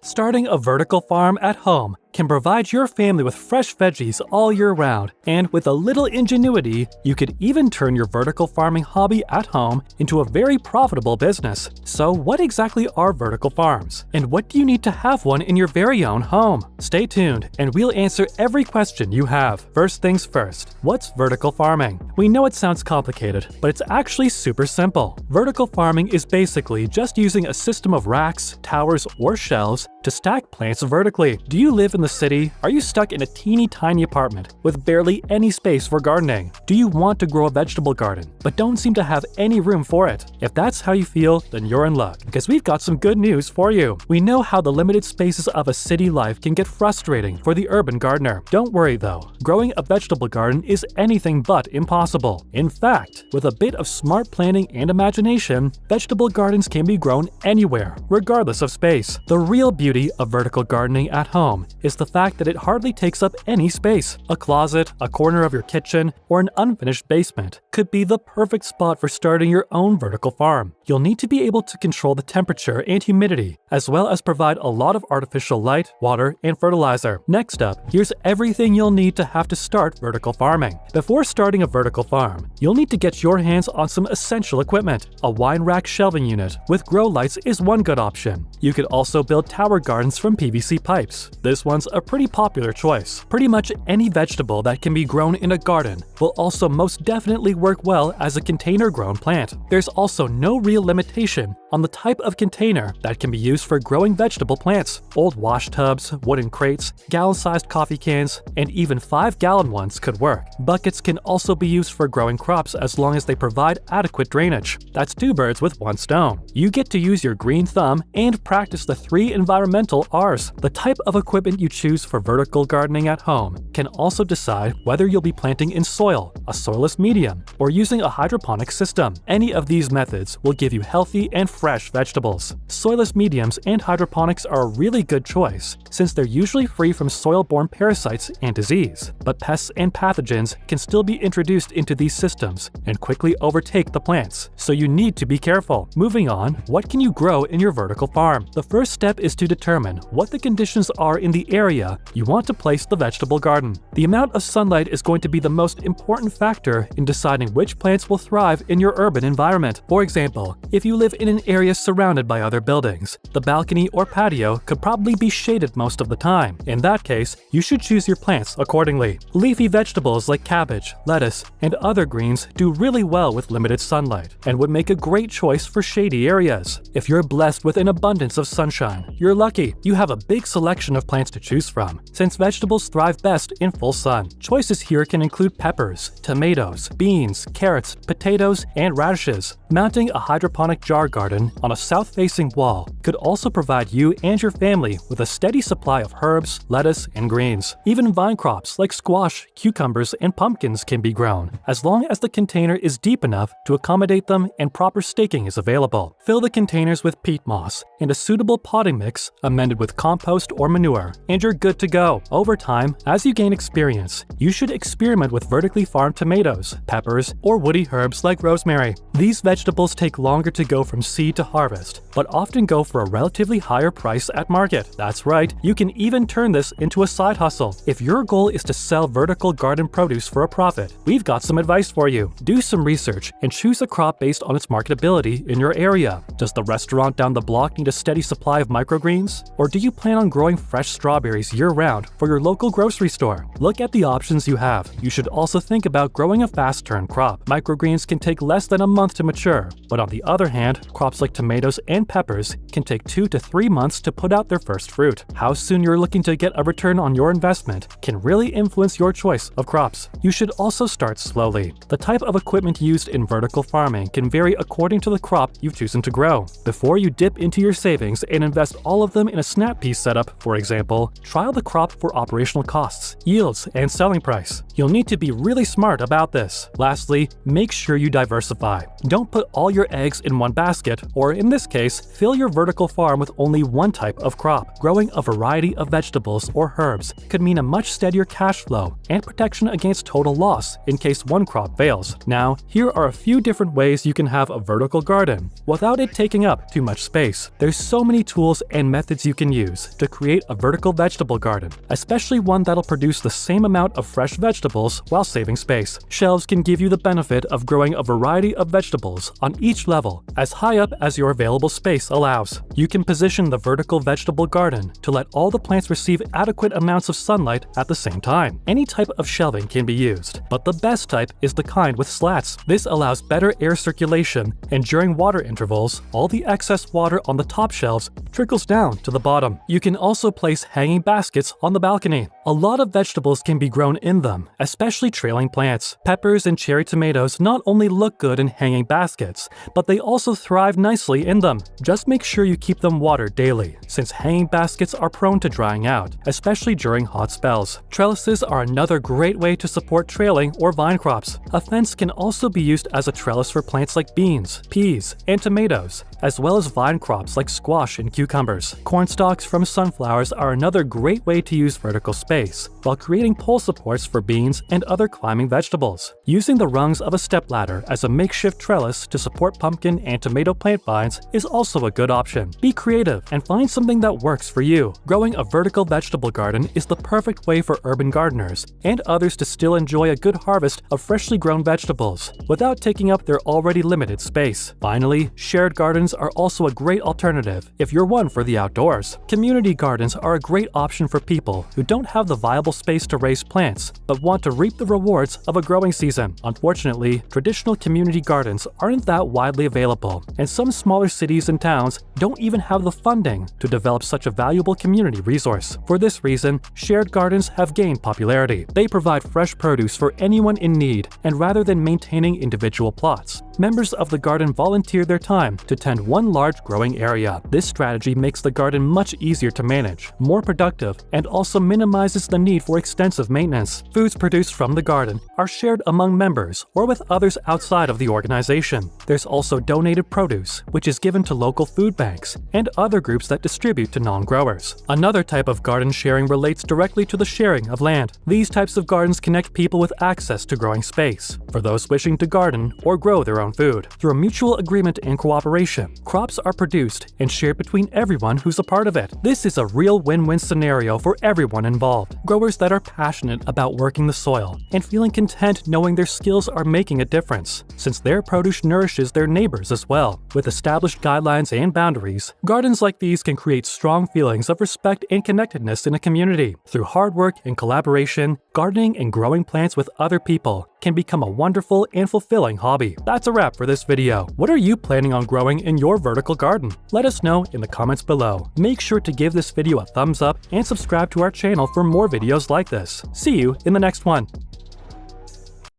Starting a vertical farm at home can provide your family with fresh veggies all year round, and with a little ingenuity, you could even turn your vertical farming hobby at home into a very profitable business. So what exactly are vertical farms? And what do you need to have one in your very own home? Stay tuned, and we'll answer every question you have. First things first, what's vertical farming? We know it sounds complicated, but it's actually super simple. Vertical farming is basically just using a system of racks, towers, or shelves to stack plants vertically. Do you live in the city? Are you stuck in a teeny tiny apartment with barely any space for gardening? Do you want to grow a vegetable garden but don't seem to have any room for it? If that's how you feel, then you're in luck, because we've got some good news for you. We know how the limited spaces of a city life can get frustrating for the urban gardener. Don't worry though, growing a vegetable garden is anything but impossible. In fact, with a bit of smart planning and imagination, vegetable gardens can be grown anywhere, regardless of space. The real beauty of vertical gardening at home is the fact that it hardly takes up any space. A closet, a corner of your kitchen, or an unfinished basement could be the perfect spot for starting your own vertical farm. You'll need to be able to control the temperature and humidity, as well as provide a lot of artificial light, water, and fertilizer. Next up, here's everything you'll need to have to start vertical farming. Before starting a vertical farm, you'll need to get your hands on some essential equipment. A wine rack shelving unit with grow lights is one good option. You could also build tower gardens from PVC pipes. This one's a pretty popular choice. Pretty much any vegetable that can be grown in a garden will also most definitely work well as a container-grown plant. There's also no real limitation on the type of container that can be used for growing vegetable plants. Old wash tubs, wooden crates, gallon-sized coffee cans, and even 5-gallon ones could work. Buckets can also be used for growing crops as long as they provide adequate drainage. That's two birds with one stone. You get to use your green thumb and practice the 3 environmental R's. The type of equipment you choose for vertical gardening at home can also decide whether you'll be planting in soil, a soilless medium, or using a hydroponic system. Any of these methods will give you healthy and fresh vegetables. Soilless mediums and hydroponics are a really good choice since they're usually free from soil-borne parasites and disease. But pests and pathogens can still be introduced into these systems and quickly overtake the plants, so you need to be careful. Moving on, what can you grow in your vertical farm? The first step is to determine what the conditions are in the area you want to place the vegetable garden. The amount of sunlight is going to be the most important factor in deciding which plants will thrive in your urban environment. For example, if you live in an area surrounded by other buildings, the balcony or patio could probably be shaded most of the time. In that case, you should choose your plants accordingly. Leafy vegetables like cabbage, lettuce, and other greens do really well with limited sunlight and would make a great choice for shady areas. If you're blessed with an abundance of sunshine, you're lucky. You have a big selection of plants to choose from, since vegetables thrive best in full sun. Choices here can include peppers, tomatoes, beans, carrots, potatoes, and radishes. Mounting a hydroponic jar garden on a south-facing wall could also provide you and your family with a steady supply of herbs, lettuce, and greens. Even vine crops like squash, cucumbers, and pumpkins can be grown, as long as the container is deep enough to accommodate them and proper staking is available. Fill the containers with peat moss and a suitable potting mix amended with compost or manure, and you're good to go. Over time, as you gain experience, you should experiment with vertically farmed tomatoes, peppers, or woody herbs like rosemary. These vegetables take longer to go from seed to harvest, but often go for a relatively higher price at market. That's right, you can even turn this into a side hustle. If your goal is to sell vertical garden produce for a profit, we've got some advice for you. Do some research and choose a crop based on its marketability in your area. Does the restaurant down the block need a steady supply of microgreens? Or do you plan on growing fresh strawberries year-round for your local grocery store? Look at the options you have. You should also think about growing a fast-turn crop. Microgreens can take less than a month to mature, but on the other hand, crops like tomatoes and peppers can take 2 to 3 months to put out their first fruit. How soon you're looking to get a return on your investment can really influence your choice of crops. You should also start slowly. The type of equipment used in vertical farming can vary according to the crop you've chosen to grow. Before you dip into your savings and invest all of them in a snap piece setup, for example, trial the crop for operational costs, yields, and selling price. You'll need to be really smart about this. Lastly, make sure you diversify. Don't put all your eggs in one basket or in this case, fill your vertical farm with only one type of crop. Growing a variety of vegetables or herbs could mean a much steadier cash flow and protection against total loss in case one crop fails. Now, here are a few different ways you can have a vertical garden without it taking up too much space. There's so many tools and methods you can use to create a vertical vegetable garden, especially one that'll produce the same amount of fresh vegetables while saving space. Shelves can give you the benefit of growing a variety of vegetables on each level, as high up as your available space allows. You can position the vertical vegetable garden to let all the plants receive adequate amounts of sunlight at the same time. Any type of shelving can be used, but the best type is the kind with slats. This allows better air circulation, and during water intervals, all the excess water on the top shelves trickles down to the bottom. You can also place hanging baskets on the balcony. A lot of vegetables can be grown in them, especially trailing plants. Peppers and cherry tomatoes not only look good in hanging baskets, but they also thrive nicely in them. Just make sure you keep them watered daily, since hanging baskets are prone to drying out, especially during hot spells. Trellises are another great way to support trailing or vine crops. A fence can also be used as a trellis for plants like beans, peas, and tomatoes, as well as vine crops like squash and cucumbers. Corn stalks from sunflowers are another great way to use vertical space, while creating pole supports for beans and other climbing vegetables. Using the rungs of a stepladder as a makeshift trellis to support pumpkin and tomato plant vines is also a good option. Be creative and find something that works for you. Growing a vertical vegetable garden is the perfect way for urban gardeners and others to still enjoy a good harvest of freshly grown vegetables without taking up their already limited space. Finally, shared gardens are also a great alternative if you're one for the outdoors. Community gardens are a great option for people who don't have the viable space to raise plants but want to reap the rewards of a growing season. Unfortunately, traditional community gardens aren't that widely available, and some smaller cities and towns don't even have the funding to develop such a valuable community resource. For this reason, shared gardens have gained popularity. They provide fresh produce for anyone in need, and rather than maintaining individual plots, members of the garden volunteer their time to tend one large growing area. This strategy makes the garden much easier to manage, more productive, and also minimizes the need for extensive maintenance. Foods produced from the garden are shared among members or with others outside of the organization. There's also donated produce, which is given to local food banks and other groups that distribute to non-growers. Another type of garden sharing relates directly to the sharing of land. These types of gardens connect people with access to growing space for those wishing to garden or grow their own food. Through a mutual agreement and cooperation, crops are produced and shared between everyone who's a part of it. This is a real win-win scenario for everyone involved. Growers that are passionate about working the soil and feeling content knowing their skills are making a difference, since their produce nourishes their neighbors as well. With established guidelines and boundaries, gardens like these can create strong feelings of respect and connectedness in a community. Through hard work and collaboration, gardening and growing plants with other people can become a wonderful and fulfilling hobby. That's a wrap for this video. What are you planning on growing in your vertical garden? Let us know in the comments below. Make sure to give this video a thumbs up and subscribe to our channel for more videos like this. See you in the next one.